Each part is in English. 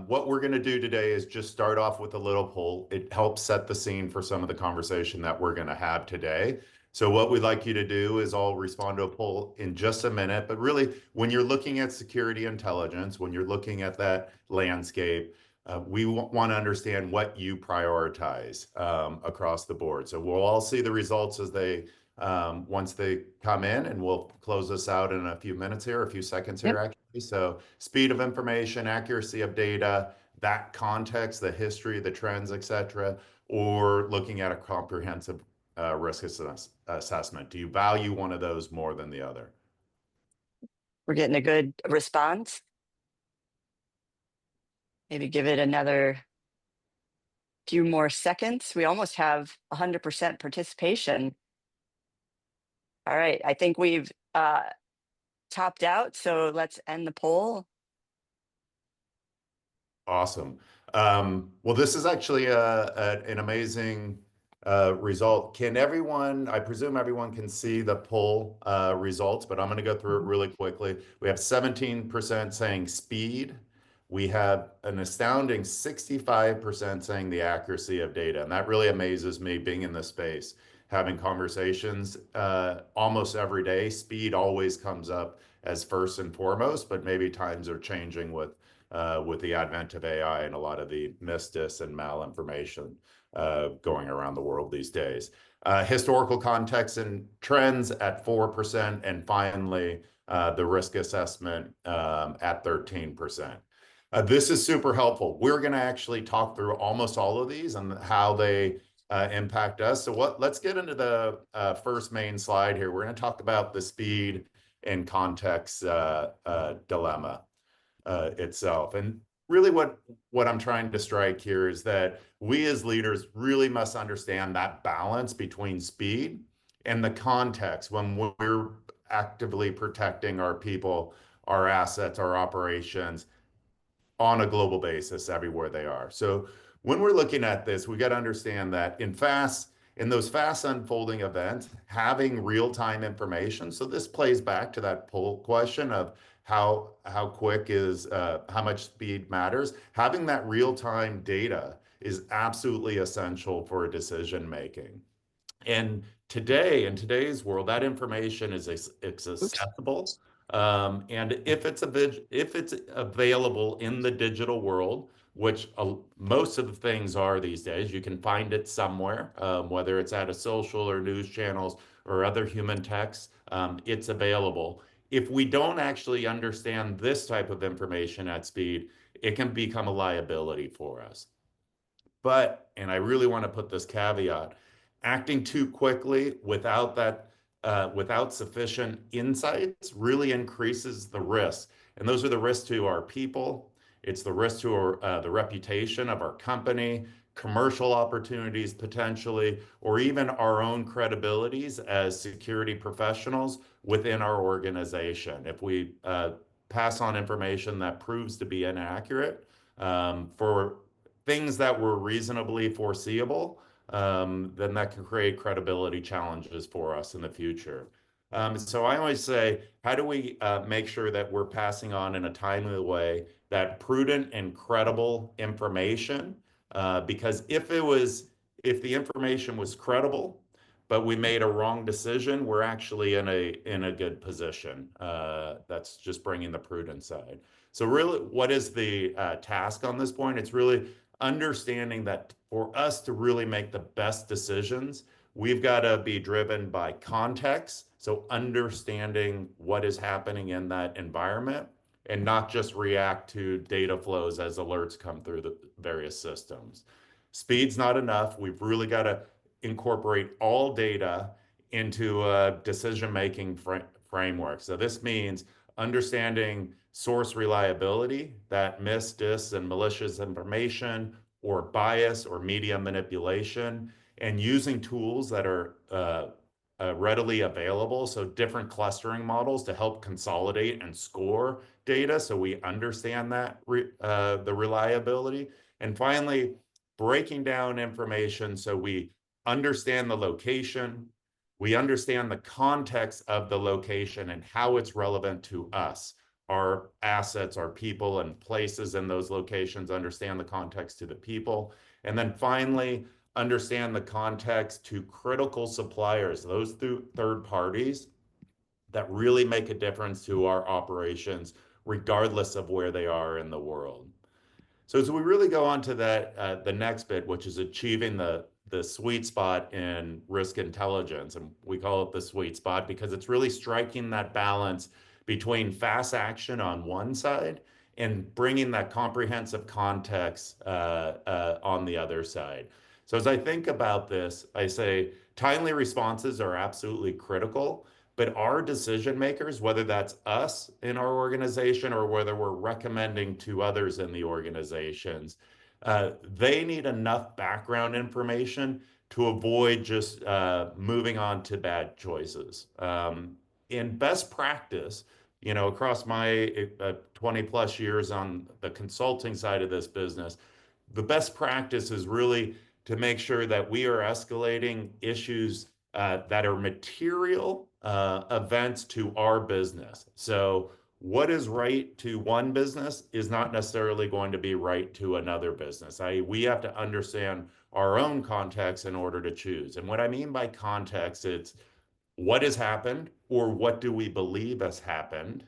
What we're going to do today is just start off with a little poll. It helps set the scene for some of the conversation that we're going to have today. So what we'd like you to do is I'll respond to a poll in just a minute. But really, when you're looking at security intelligence, when you're looking at that landscape, we want to understand what you prioritize across the board. So we'll all see the results as they once they come in, and we'll close this out in a few minutes here, a few seconds here, Yep. actually. So speed of information, accuracy of data, that context, the history, the trends, etc., or looking at a comprehensive risk assessment. Do you value one of those more than the other? We're getting a good response. Maybe give it another few more seconds. We almost have 100% participation. All right, I think we've topped out, so let's end the poll. Awesome. Well, this is actually an amazing result. Can everyone, I presume everyone can see the poll results, but I'm going to go through it really quickly. We have 17% saying speed. We have an astounding 65% saying the accuracy of data. And that really amazes me being in this space, having conversations almost every day. Speed always comes up as first and foremost, but maybe times are changing with the advent of AI and a lot of the misdis and malinformation going around the world these days. Historical context and trends at 4%, and finally, the risk assessment at 13%. This is super helpful. We're going to actually talk through almost all of these and how they impact us. So let's get into the first main slide here. We're going to talk about the speed and context dilemma itself. And really what I'm trying to strike here is that we as leaders really must understand that balance between speed and the context when we're actively protecting our people, our assets, our operations on a global basis everywhere they are. So when we're looking at this, we got to understand that in those fast unfolding events, having real-time information. So this plays back to that poll question of how quick is how much speed matters. Having that real-time data is absolutely essential for decision making. And today, in today's world, that information is accessible. And if it's available in the digital world, which most of the things are these days, you can find it somewhere, whether it's at a social or news channels or other human texts, it's available. If we don't actually understand this type of information at speed, it can become a liability for us. But, and I really want to put this caveat, acting too quickly without sufficient insights really increases the risk. And those are the risks to our people. It's the risk to the reputation of our company, commercial opportunities potentially, or even our own credibilities as security professionals within our organization. If we pass on information that proves to be inaccurate for things that were reasonably foreseeable, then that can create credibility challenges for us in the future. So I always say, how do we make sure that we're passing on in a timely way that prudent and credible information? Because if the information was credible, but we made a wrong decision, we're actually in a good position. That's just bringing the prudent side. So really, what is the task on this point? It's really understanding that for us to really make the best decisions, we've got to be driven by context. So understanding what is happening in that environment and not just react to data flows as alerts come through the various systems. Speed's not enough. We've really got to incorporate all data into a decision-making framework. So this means understanding source reliability, that dis, and malicious information, or bias, or media manipulation, and using tools that are readily available, so different clustering models to help consolidate and score data so we understand that the reliability. And finally, breaking down information so we understand the location, we understand the context of the location and how it's relevant to us. our assets, our people, and places in those locations, understand the context to the people. And then finally, understand the context to critical suppliers, those third parties that really make a difference to our operations, regardless of where they are in the world. So as we really go on to that, the next bit, which is achieving the sweet spot in risk intelligence, and we call it the sweet spot because it's really striking that balance between fast action on one side and bringing that comprehensive context on the other side. So as I think about this, I say timely responses are absolutely critical, but our decision makers, whether that's us in our organization or whether we're recommending to others in the organizations, they need enough background information to avoid just moving on to bad choices. In best practice, across my 20 plus years on the consulting side of this business, the best practice is really to make sure that we are escalating issues that are material events to our business. So what is right to one business is not necessarily going to be right to another business. We have to understand our own context in order to choose. And what I mean by context, it's what has happened or what do we believe has happened,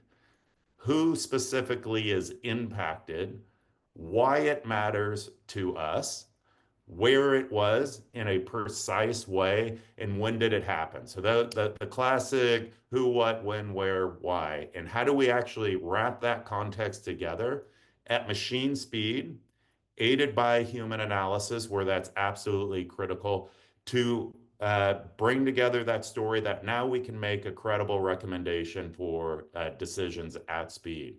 who specifically is impacted, why it matters to us, where it was in a precise way, and when did it happen. So the classic who, what, when, where, why, and how do we actually wrap that context together at machine speed, aided by human analysis, where that's absolutely critical to bring together that story that now we can make a credible recommendation for decisions at speed.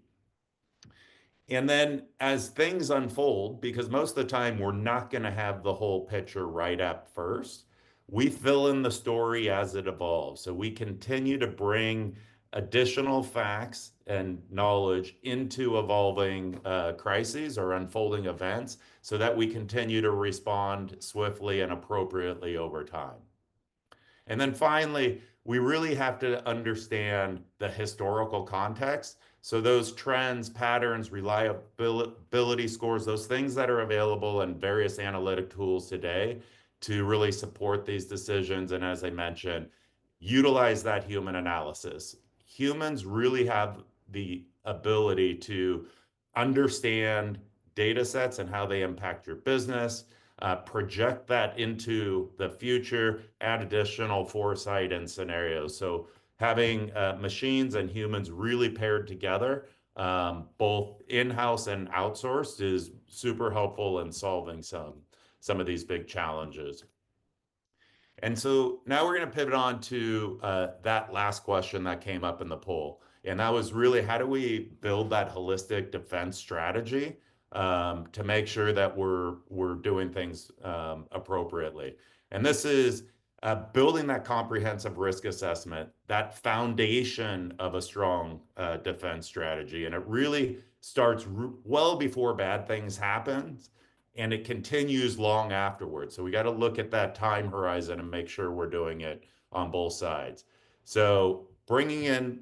And then as things unfold, because most of the time we're not going to have the whole picture right up first, we fill in the story as it evolves. So we continue to bring additional facts and knowledge into evolving crises or unfolding events so that we continue to respond swiftly and appropriately over time. And then finally, we really have to understand the historical context. So those trends, patterns, reliability scores, those things that are available in various analytic tools today to really support these decisions. And as I mentioned, utilize that human analysis. Humans really have the ability to understand data sets and how they impact your business, project that into the future, add additional foresight and scenarios. So having machines and humans really paired together, both in-house and outsourced, is super helpful in solving some of these big challenges. And so now we're going to pivot on to that last question that came up in the poll. And that was really, how do we build that holistic defense strategy to make sure that we're doing things appropriately? And this is building that comprehensive risk assessment, that foundation of a strong defense strategy. And it really starts well before bad things happen, and it continues long afterwards. So we got to look at that time horizon and make sure we're doing it on both sides. So bringing in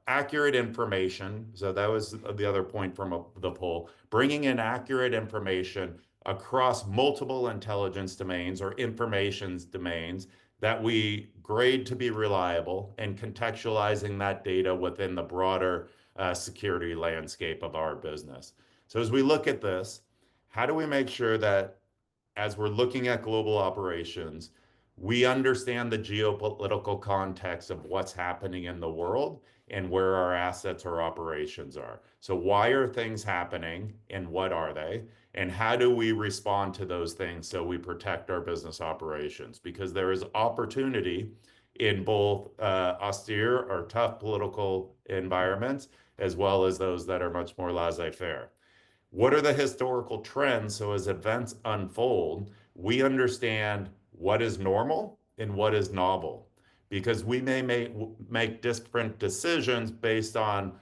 accurate information. So that was the other point from the poll. Bringing in accurate information across multiple intelligence domains or information domains that we grade to be reliable, and contextualizing that data within the broader security landscape of our business. So as we look at this, how do we make sure that as we're looking at global operations, we understand the geopolitical context of what's happening in the world and where our assets or operations are? So why are things happening and what are they? And how do we respond to those things so we protect our business operations? Because there is opportunity in both austere or tough political environments, as well as those that are much more laissez-faire. What are the historical trends? So as events unfold, we understand what is normal and what is novel, because we may make different decisions based on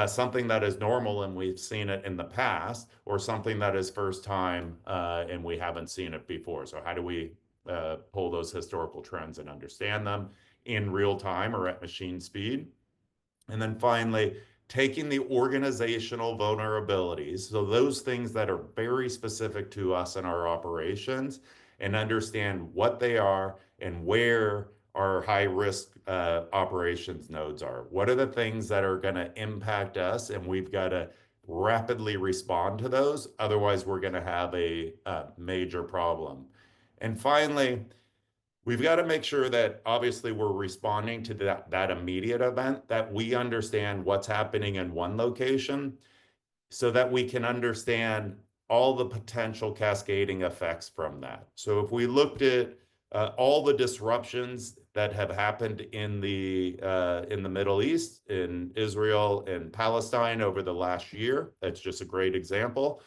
something that is normal and we've seen it in the past, or something that is first time and we haven't seen it before. So how do we pull those historical trends and understand them in real time or at machine speed? And then finally, taking the organizational vulnerabilities, so those things that are very specific to us and our operations, and understand what they are and where our high risk operations nodes are. What are the things that are going to impact us? And we've got to rapidly respond to those. Otherwise, we're going to have a major problem. And finally, we've got to make sure that obviously we're responding to that immediate event, that we understand what's happening in one location so that we can understand all the potential cascading effects from that. So if we looked at all the disruptions that have happened in the Middle East, in Israel and Palestine over the last year, that's just a great example.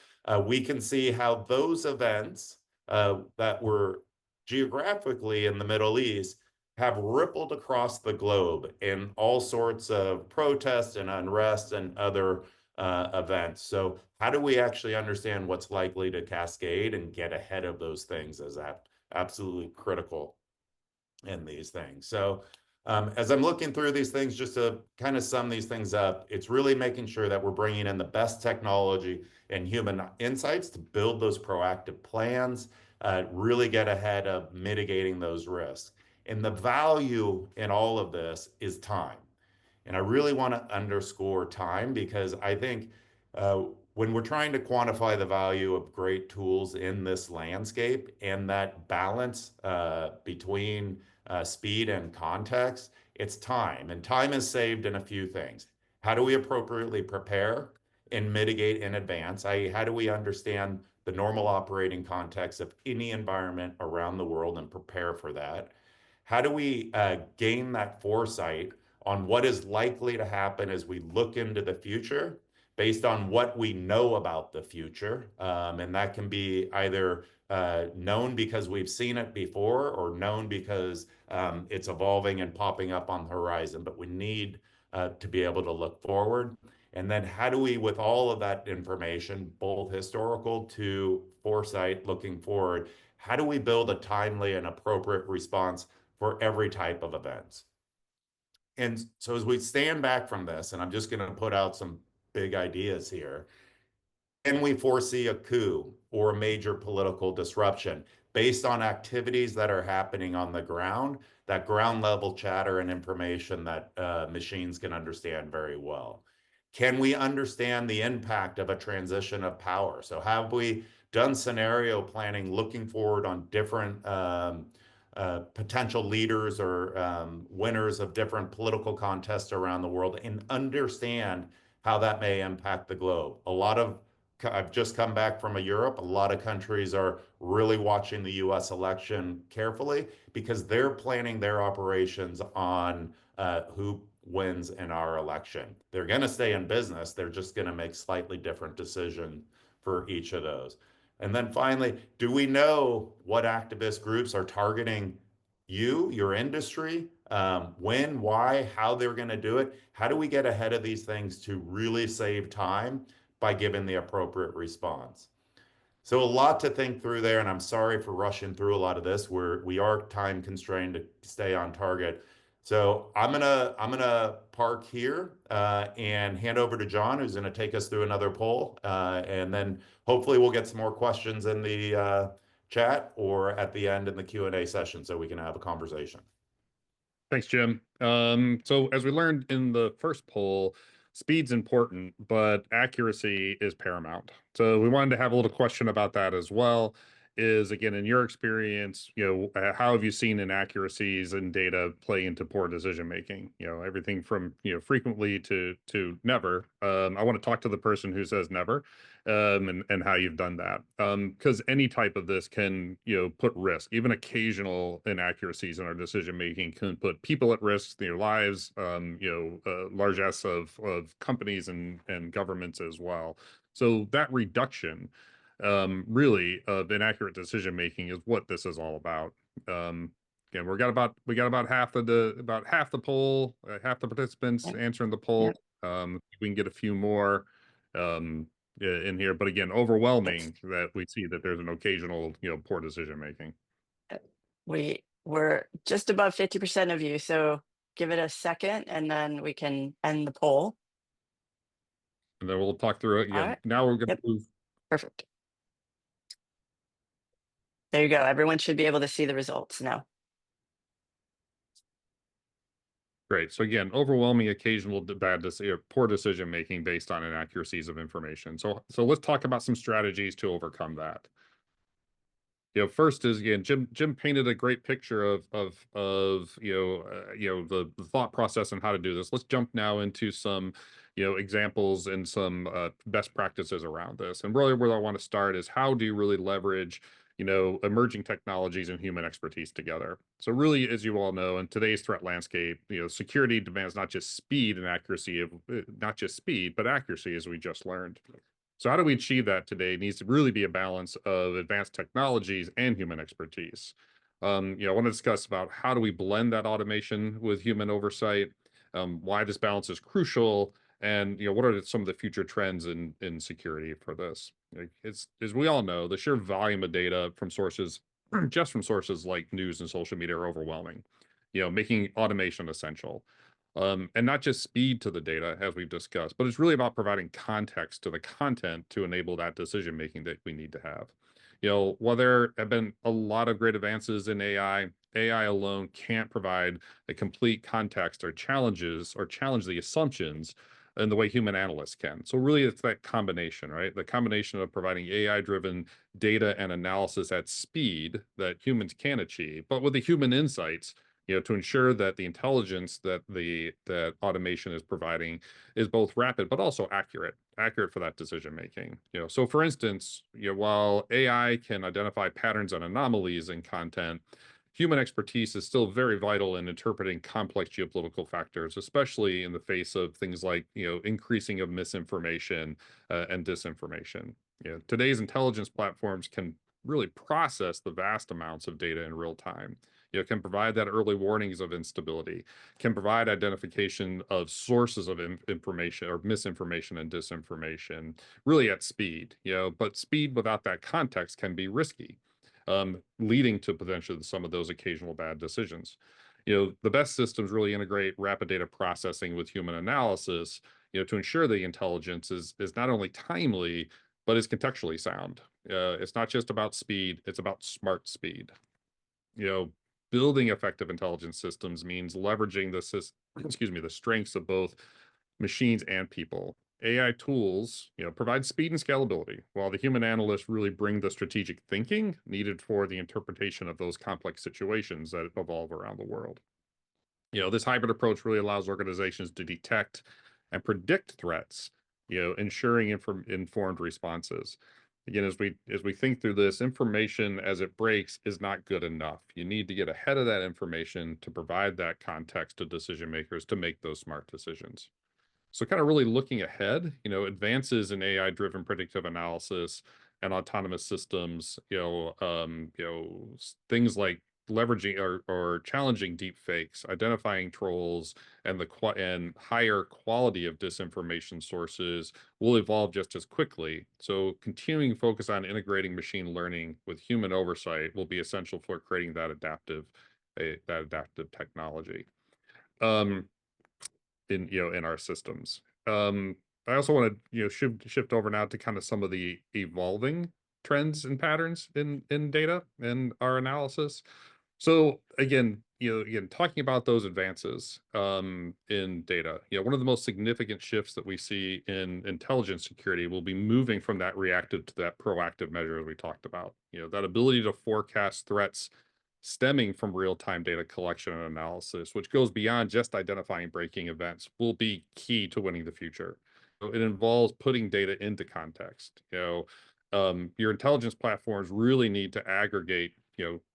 We can see how those events that were geographically in the Middle East have rippled across the globe in all sorts of protests and unrest and other events. So how do we actually understand what's likely to cascade and get ahead of those things is absolutely critical in these things. So as I'm looking through these things, just to kind of sum these things up, it's really making sure that we're bringing in the best technology and human insights to build those proactive plans, really get ahead of mitigating those risks. And the value in all of this is time. And I really want to underscore time because I think when we're trying to quantify the value of great tools in this landscape and that balance between speed and context, it's time. And time is saved in a few things. How do we appropriately prepare and mitigate in advance? How do we understand the normal operating context of any environment around the world and prepare for that? How do we gain that foresight on what is likely to happen as we look into the future based on what we know about the future? And that can be either known because we've seen it before or known because it's evolving and popping up on the horizon. But we need to be able to look forward. And then how do we, with all of that information, both historical to foresight looking forward, how do we build a timely and appropriate response for every type of events? And so as we stand back from this, and I'm just going to put out some big ideas here, can we foresee a coup or a major political disruption based on activities that are happening on the ground, that ground level chatter and information that machines can understand very well? Can we understand the impact of a transition of power? So have we done scenario planning looking forward on different potential leaders or winners of different political contests around the world and understand how that may impact the globe? I've just come back from Europe. A lot of countries are really watching the US election carefully because they're planning their operations on who wins in our election. They're going to stay in business. They're just going to make slightly different decisions for each of those. And then finally, do we know what activist groups are targeting you, your industry, when, why, how they're going to do it? How do we get ahead of these things to really save time by giving the appropriate response? So a lot to think through there, and I'm sorry for rushing through a lot of this. We are time constrained to stay on target. So I'm gonna park here and hand over to John, who's gonna take us through another poll, and then hopefully we'll get some more questions in the chat or at the end in the Q&A session, so we can have a conversation. Thanks, Jim. So as we learned in the first poll, speed's important, but accuracy is paramount. So we wanted to have a little question about that as well. Is, again, in your experience, how have you seen inaccuracies in data play into poor decision making? Everything from frequently to never. I want to talk to the person who says never, and how you've done that. Because any type of this can put risk. Even occasional inaccuracies in our decision making can put people at risk, their lives, largesse of companies and governments as well. So that reduction really of inaccurate decision making is what this is all about. Again, we got about half the poll, half the participants answering the poll. We can get a few more in here, but again, overwhelming that we see that there's an occasional poor decision making. We're just above 50% of you, so give it a second and then we can end the poll. and then we'll talk through it All again. right. Now we're going to Yep. move. Perfect. There you go. Everyone should be able to see the results now. Great. So again, overwhelming occasional poor decision making based on inaccuracies of information. So let's talk about some strategies to overcome that. First is, again, Jim painted a great picture of the thought process and how to do this. Let's jump now into some examples and some best practices around this. And really, where I want to start is, how do you really leverage emerging technologies and human expertise together? So really, as you all know, in today's threat landscape, security demands not just speed and accuracy but accuracy, as we just learned. So how do we achieve that today? It needs to really be a balance of advanced technologies and human expertise. I want to discuss about how do we blend that automation with human oversight, why this balance is crucial, and what are some of the future trends in security for this. It's, as we all know, the sheer volume of data from sources, just from sources like news and social media, are overwhelming, making automation essential. And not just speed to the data, as we've discussed, but it's really about providing context to the content to enable that decision making that we need to have. While there have been a lot of great advances in AI alone can't provide a complete context or challenge the assumptions in the way human analysts can. So really, it's that combination, right? The combination of providing AI-driven data and analysis at speed that humans can achieve, but with the human insights, to ensure that the intelligence that that automation is providing is both rapid but also accurate for that decision making. So for instance, while AI can identify patterns and anomalies in content, human expertise is still very vital in interpreting complex geopolitical factors, especially in the face of things like increasing of misinformation and disinformation. Today's intelligence platforms can really process the vast amounts of data in real time. Can provide that early warnings of instability, can provide identification of sources of information or misinformation and disinformation, really at speed. But speed without that context can be risky, leading to potentially some of those occasional bad decisions. The best systems really integrate rapid data processing with human analysis, to ensure the intelligence is not only timely, but is contextually sound. It's not just about speed, it's about smart speed. Building effective intelligence systems means leveraging the strengths of both machines and people. AI tools, provide speed and scalability, while the human analysts really bring the strategic thinking needed for the interpretation of those complex situations that evolve around the world. This hybrid approach really allows organizations to detect and predict threats, ensuring informed responses. Again, as we think through this, information as it breaks is not good enough. You need to get ahead of that information to provide that context to decision makers to make those smart decisions. So kind of really looking ahead, advances in AI-driven predictive analysis and autonomous systems, things like leveraging or challenging deep fakes, identifying trolls, and and higher quality of disinformation sources will evolve just as quickly. So continuing focus on integrating machine learning with human oversight will be essential for creating that adaptive technology. In our systems. I also want to shift over now to kind of some of the evolving trends and patterns in data and our analysis. So again, talking about those advances in data, one of the most significant shifts that we see in intelligence security will be moving from that reactive to that proactive measure we talked about. That ability to forecast threats stemming from real-time data collection and analysis, which goes beyond just identifying breaking events, will be key to winning the future. So it involves putting data into context. Your intelligence platforms really need to aggregate,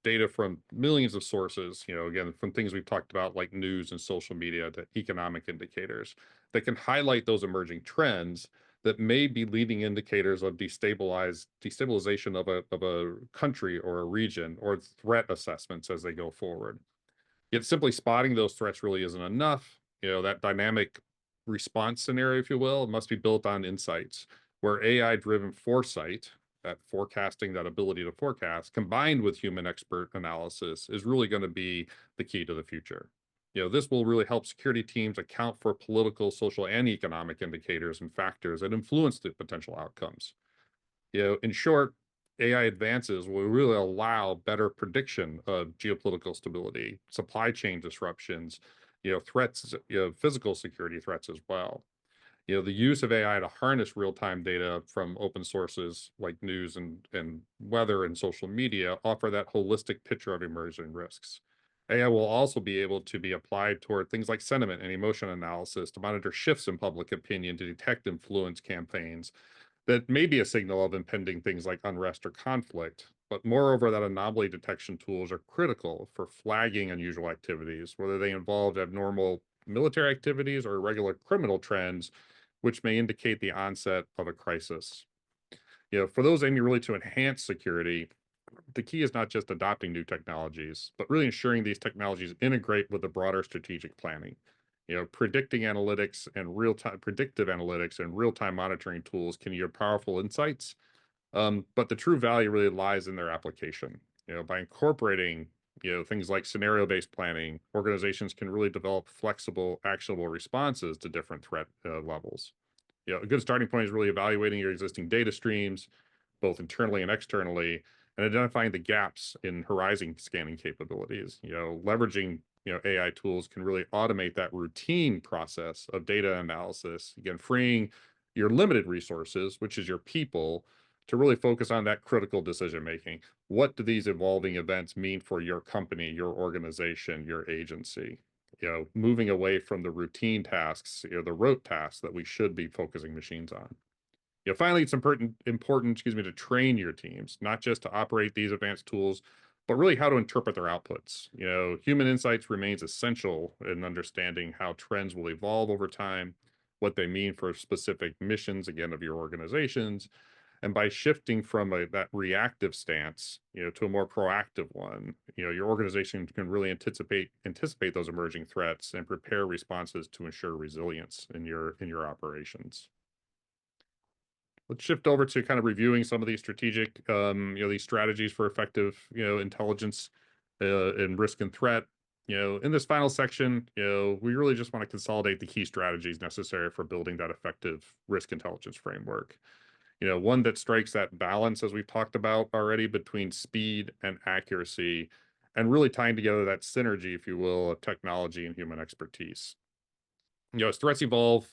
data from millions of sources, again, from things we've talked about like news and social media to economic indicators that can highlight those emerging trends that may be leading indicators of destabilization of a country or a region, or threat assessments as they go forward. Yet simply spotting those threats really isn't enough. That dynamic response scenario, if you will, must be built on insights where AI-driven foresight, that forecasting, that ability to forecast, combined with human expert analysis, is really going to be the key to the future. This will really help security teams account for political, social, and economic indicators and factors that influence the potential outcomes. In short, AI advances will really allow better prediction of geopolitical stability, supply chain disruptions, threats, physical security threats as well. The use of AI to harness real-time data from open sources like news and weather and social media offer that holistic picture of emerging risks. AI will also be able to be applied toward things like sentiment and emotion analysis to monitor shifts in public opinion to detect influence campaigns that may be a signal of impending things like unrest or conflict. But moreover, that anomaly detection tools are critical for flagging unusual activities, whether they involve abnormal military activities or irregular criminal trends, which may indicate the onset of a crisis. For those aiming really to enhance security, the key is not just adopting new technologies, but really ensuring these technologies integrate with the broader strategic planning. Predictive analytics and real-time monitoring tools can yield powerful insights, but the true value really lies in their application. By incorporating, things like scenario-based planning, organizations can really develop flexible, actionable responses to different threat levels. A good starting point is really evaluating your existing data streams, both internally and externally, and identifying the gaps in horizon scanning capabilities. Leveraging AI tools can really automate that routine process of data analysis, again, freeing your limited resources, which is your people, to really focus on that critical decision making. What do these evolving events mean for your company, your organization, your agency? Moving away from the routine tasks, the rote tasks that we should be focusing machines on. Finally, it's important, to train your teams, not just to operate these advanced tools, but really how to interpret their outputs. Human insights remains essential in understanding how trends will evolve over time, what they mean for specific missions, again, of your organizations. And by shifting from that reactive stance, to a more proactive one, your organization can really anticipate those emerging threats and prepare responses to ensure resilience in your operations. Let's shift over to kind of reviewing some of these strategic, these strategies for effective, intelligence and risk and threat. In this final section, we really just want to consolidate the key strategies necessary for building that effective risk intelligence framework. One that strikes that balance, as we've talked about already, between speed and accuracy, and really tying together that synergy, if you will, of technology and human expertise. As threats evolve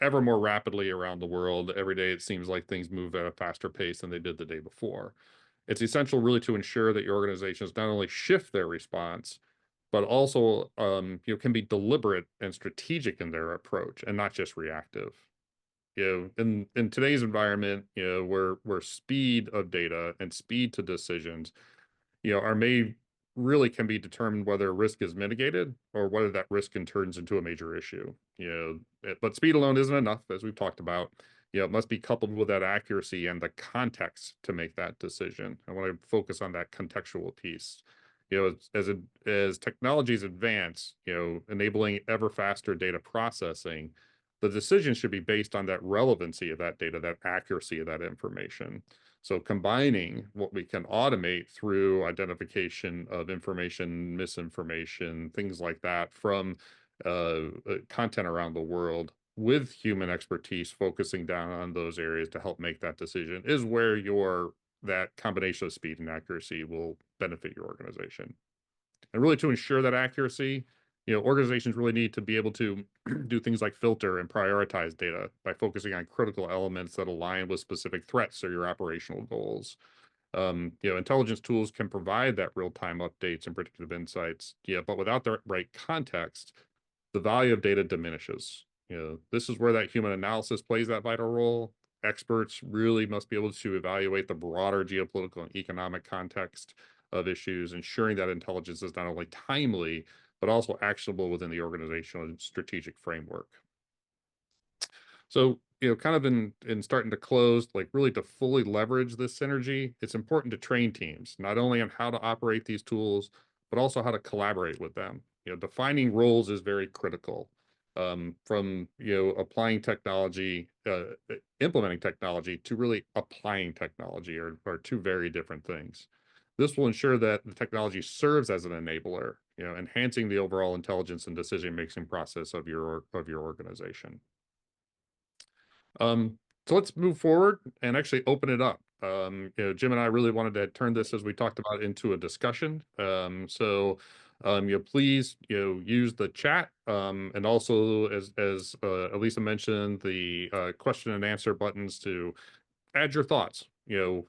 ever more rapidly around the world, every day it seems like things move at a faster pace than they did the day before. It's essential really to ensure that your organizations not only shift their response, but also can be deliberate and strategic in their approach and not just reactive. In today's environment, where speed of data and speed to decisions, are made really can be determined whether risk is mitigated or whether that risk turns into a major issue. But speed alone isn't enough, as we've talked about. It must be coupled with that accuracy and the context to make that decision. I want to focus on that contextual piece. As technologies advance, enabling ever faster data processing, the decision should be based on that relevancy of that data, that accuracy of that information. So combining what we can automate through identification of information, misinformation, things like that from content around the world with human expertise focusing down on those areas to help make that decision is where that combination of speed and accuracy will benefit your organization. And really to ensure that accuracy, organizations really need to be able to do things like filter and prioritize data by focusing on critical elements that align with specific threats or your operational goals. Intelligence tools can provide that real-time updates and predictive insights, but without the right context, the value of data diminishes. This is where that human analysis plays that vital role. Experts really must be able to evaluate the broader geopolitical and economic context of issues, ensuring that intelligence is not only timely, but also actionable within the organizational and strategic framework. So, kind of in starting to close, like really to fully leverage this synergy, it's important to train teams, not only on how to operate these tools, but also how to collaborate with them. Defining roles is very critical. From, applying technology, implementing technology to really applying technology are two very different things. This will ensure that the technology serves as an enabler, enhancing the overall intelligence and decision-making process of your organization. So let's move forward and actually open it up. Jim and I really wanted to turn this, as we talked about, into a discussion. Please, use the chat, and also, as Elisa mentioned, the question and answer buttons to add your thoughts. What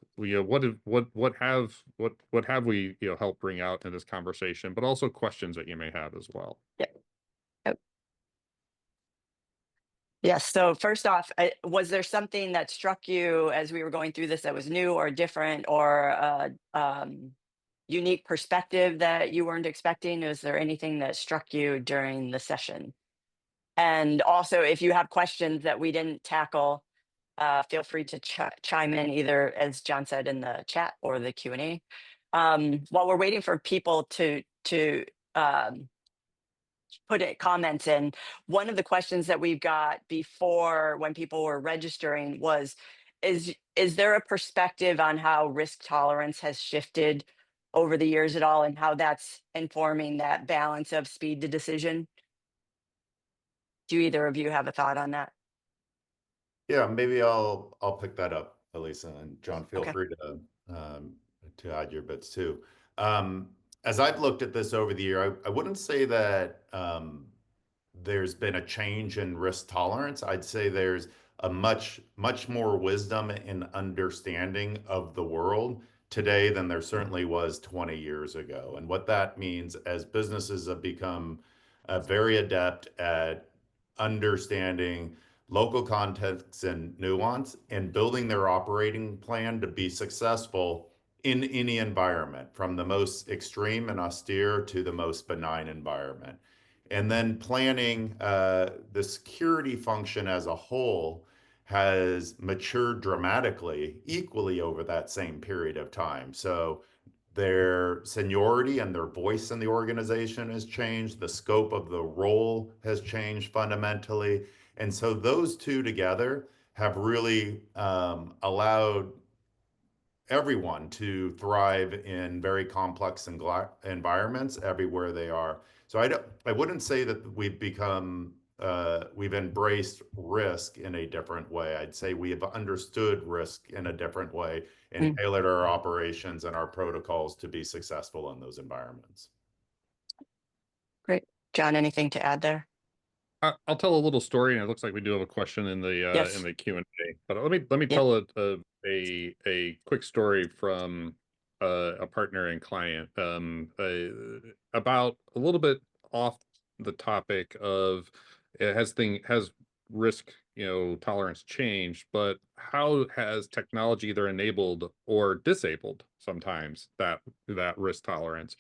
have we helped bring out in this conversation, but also questions that you may have as well. Yes. So first off, was there something that struck you as we were going through this that was new or different, or unique perspective that you weren't expecting? Is there anything that struck you during the session? And also, if you have questions that we didn't tackle, feel free to chime in, either, as John said, in the chat or the Q&A. While we're waiting for people to put comments in, one of the questions that we've got before, when people were registering, was, is there a perspective on how risk tolerance has shifted over the years at all, and how that's informing that balance of speed to decision? Do either of you have a thought on that? Yeah, maybe I'll pick that up, Elisa, and John, feel Okay. free to add your bits too. As I've looked at this over the year, I wouldn't say that there's been a change in risk tolerance. I'd say there's a much more wisdom and understanding of the world today than there certainly was 20 years ago. And what that means, as businesses have become very adept at understanding local context and nuance and building their operating plan to be successful in any environment, from the most extreme and austere to the most benign environment. And then planning the security function as a whole has matured dramatically, equally over that same period of time. So their seniority and their voice in the organization has changed. The scope of the role has changed fundamentally. And so those two together have really allowed everyone to thrive in very complex environments everywhere they are. So I wouldn't say that we've embraced risk in a different way. I'd say we have understood risk in a different way and tailored our operations and our protocols to be successful in those environments. Great. John, anything to add there? I'll tell a little story, and it looks like we do have a question in the Q&A. But let me tell a quick story from a partner and client, about a little bit off the topic of, has risk tolerance changed, but how has technology either enabled or disabled sometimes that risk tolerance?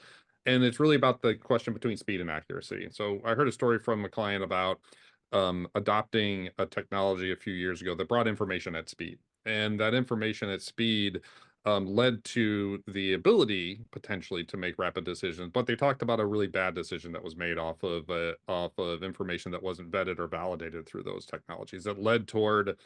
And it's really about the question between speed and accuracy. So I heard a story from a client about adopting a technology a few years ago that brought information at speed. And that information at speed led to the ability potentially to make rapid decisions. But they talked about a really bad decision that was made off of information that wasn't vetted or validated through those technologies, that led toward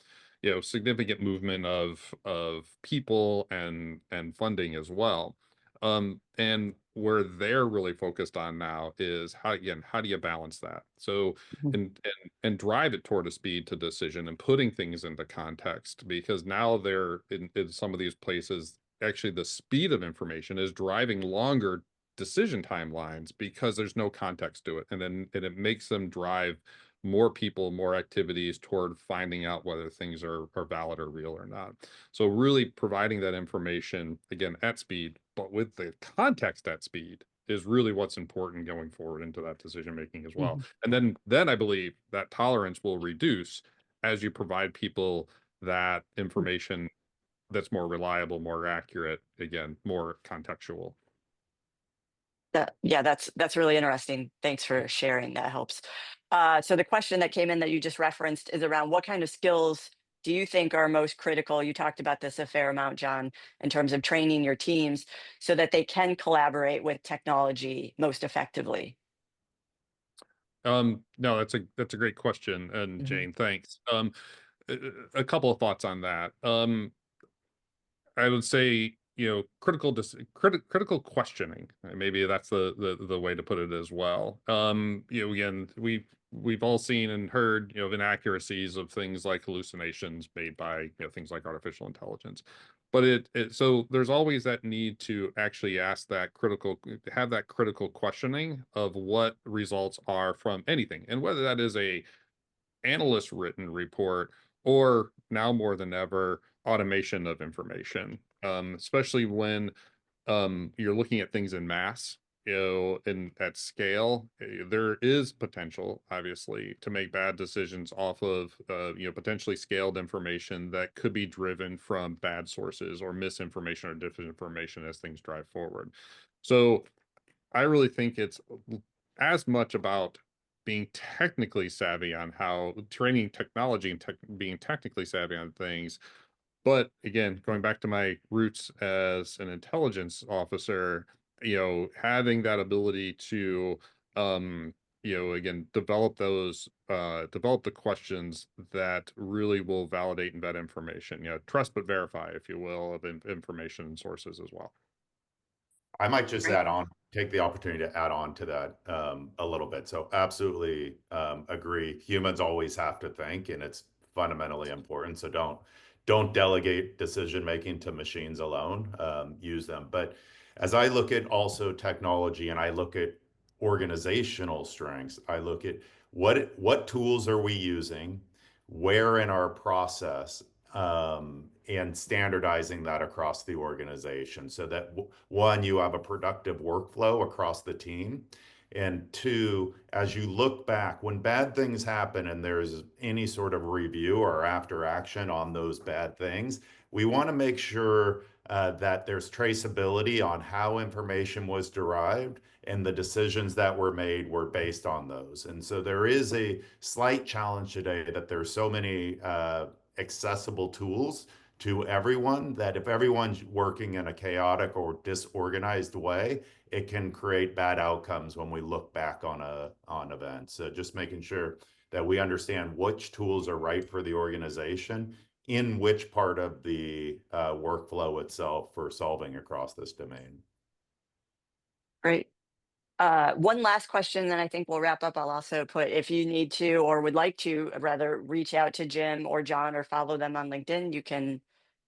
significant movement of people and funding as well. And where they're really focused on now is how do you balance that? So and drive it toward a speed to decision and putting things into context, because now they're in some of these places, actually the speed of information is driving longer decision timelines because there's no context to it. And it makes them drive more people, more activities toward finding out whether things are valid or real or not. So really providing that information, again, at speed, but with the context at speed, is really what's important going forward into that decision making as well. And then I believe that tolerance will reduce as you provide people that information that's more reliable, more accurate, again, more contextual. Yeah, that's really interesting. Thanks for sharing. That helps. So the question that came in that you just referenced is around, what kind of skills do you think are most critical? You talked about this a fair amount, John, in terms of training your teams so that they can collaborate with technology most effectively. No, that's a great question, and Jane, thanks. A couple of thoughts on that. I would say critical questioning. Maybe that's the way to put it as well. Again, we've all seen and heard, of inaccuracies of things like hallucinations made by, things like artificial intelligence. But so there's always that need to actually have that critical questioning of what results are from anything, and whether that is a analyst written report or, now more than ever, automation of information, especially when you're looking at things in mass, and at scale. There is potential, obviously, to make bad decisions off of potentially scaled information that could be driven from bad sources or misinformation or disinformation as things drive forward. So I really think it's as much about being technically savvy on how training technology and being technically savvy on things. But again, going back to my roots as an intelligence officer, having that ability to, again, develop the questions that really will validate and vet information. Trust but verify, if you will, of information and sources as well. I might just Right. take the opportunity to add on to that a little bit. So absolutely agree. Humans always have to think, and it's fundamentally important. So don't delegate decision making to machines alone. Use them. But as I look at also technology, and I look at organizational strengths, I look at what tools are we using, where in our process, and standardizing that across the organization so that one, you have a productive workflow across the team. And two, as you look back, when bad things happen and there's any sort of review or after action on those bad things, we want to make sure that there's traceability on how information was derived and the decisions that were made were based on those. And so there is a slight challenge today that there's so many accessible tools to everyone that if everyone's working in a chaotic or disorganized way, it can create bad outcomes when we look back on events. So just making sure that we understand which tools are right for the organization in which part of the workflow itself for solving across this domain. Great. One last question, then I think we'll wrap up. I'll also put, if you need to or would like to rather reach out to Jim or John or follow them on LinkedIn, you can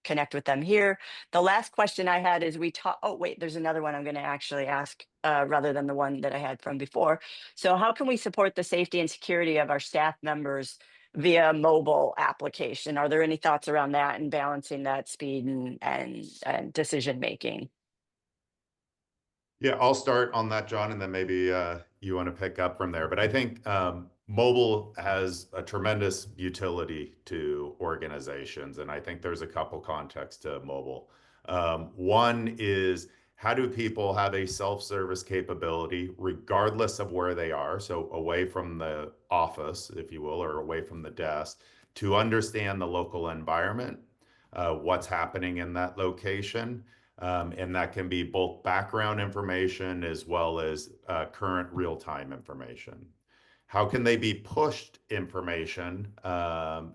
connect with them here. The last question I had is oh, wait, there's another one I'm going to actually ask rather than the one that I had from before. So how can we support the safety and security of our staff members via mobile application? Are there any thoughts around that and balancing that speed and decision making? Yeah, I'll start on that, John, and then maybe you want to pick up from there. But I think mobile has a tremendous utility to organizations, and I think there's a couple contexts to mobile. One is, how do people have a self-service capability regardless of where they are, so away from the office, if you will, or away from the desk, to understand the local environment, what's happening in that location, and that can be both background information as well as current real-time information. How can they be pushed information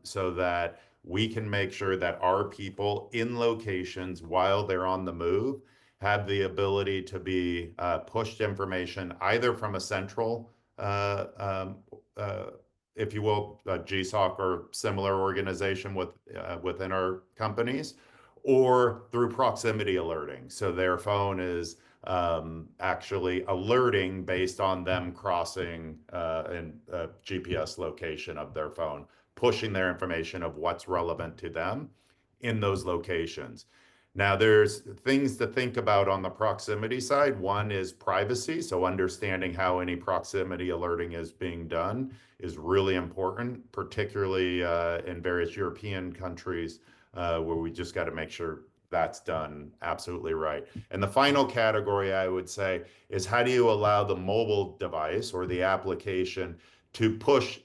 so that we can make sure that our people in locations while they're on the move have the ability to be pushed information either from a central, if you will, a GSOC or similar organization within our companies, or through proximity alerting. So their phone is actually alerting based on them crossing in a GPS location of their phone, pushing their information of what's relevant to them in those locations. Now, there's things to think about on the proximity side. One is privacy. So understanding how any proximity alerting is being done is really important, particularly in various European countries where we just got to make sure that's done absolutely right. And the final category I would say is, how do you allow the mobile device or the application to push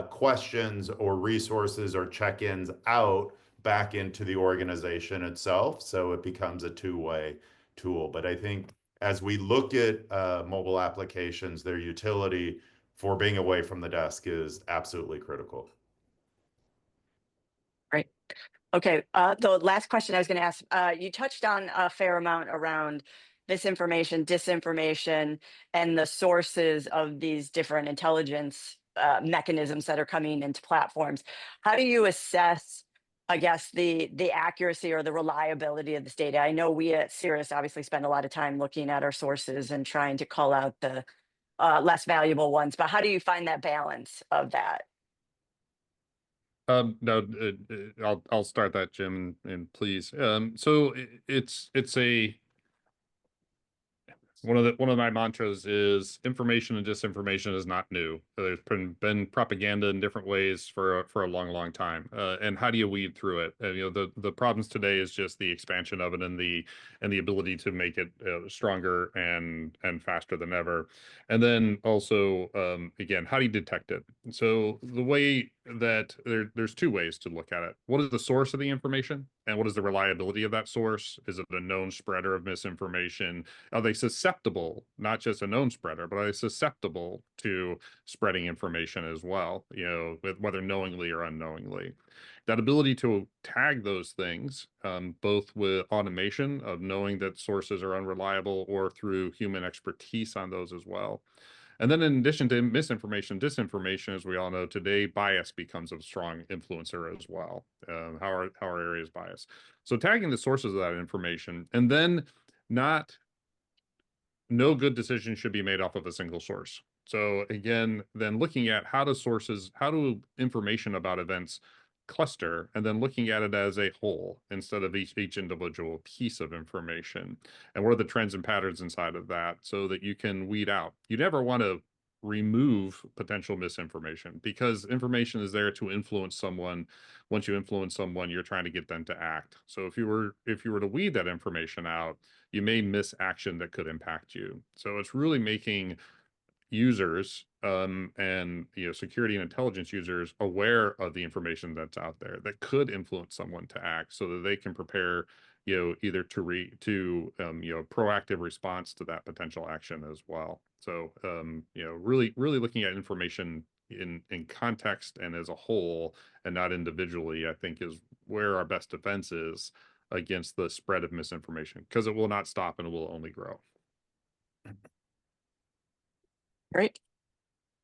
questions or resources or check-ins out back into the organization itself, so it becomes a two-way tool. But I think as we look at mobile applications, their utility for being away from the desk is absolutely critical. Right. Okay, the last question I was going to ask, you touched on a fair amount around misinformation, disinformation, and the sources of these different intelligence mechanisms that are coming into platforms. How do you assess, I guess, the accuracy or the reliability of this data? I know we at Seerist obviously spend a lot of time looking at our sources and trying to call out the less valuable ones, but how do you find that balance of that? No, I'll start that, Jim, and please. So it's a one of my mantras is information and disinformation is not new. There's been propaganda in different ways for a long time. And how do you weed through it? You know, the problems today is just the expansion of it and the ability to make it stronger and faster than ever. And then also, again, how do you detect it? So the way that there's two ways to look at it. What is the source of the information, and what is the reliability of that source? Is it a known spreader of misinformation? Are they susceptible, not just a known spreader, but are they susceptible to spreading information as well, you know, whether knowingly or unknowingly? That ability to tag those things, both with automation of knowing that sources are unreliable or through human expertise on those as well. And then in addition to misinformation, disinformation, as we all know today, bias becomes a strong influencer as well. How our areas bias. So tagging the sources of that information, and then no good decision should be made off of a single source. So again, then looking at how do information about events cluster, and then looking at it as a whole instead of each individual piece of information, and what are the trends and patterns inside of that, so that you can weed out. You never want to remove potential misinformation, because information is there to influence someone. Once you influence someone, you're trying to get them to act. So if you were to weed that information out, you may miss action that could impact you. So it's really making users and security and intelligence users aware of the information that's out there that could influence someone to act, so that they can prepare either to proactive response to that potential action as well. So really looking at information in context and as a whole, and not individually, I think is where our best defense is against the spread of misinformation, because it will not stop and it will only grow. Great.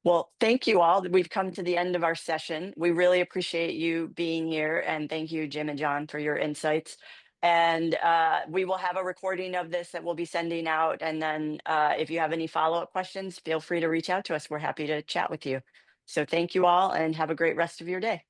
Well, thank you all. We've come to the end of our session. We really appreciate you being here, and thank you, Jim and John, for your insights. And we will have a recording of this that we'll be sending out. And then if you have any follow-up questions, feel free to reach out to us. We're happy to chat with you. So thank you all, and have a great rest of your day.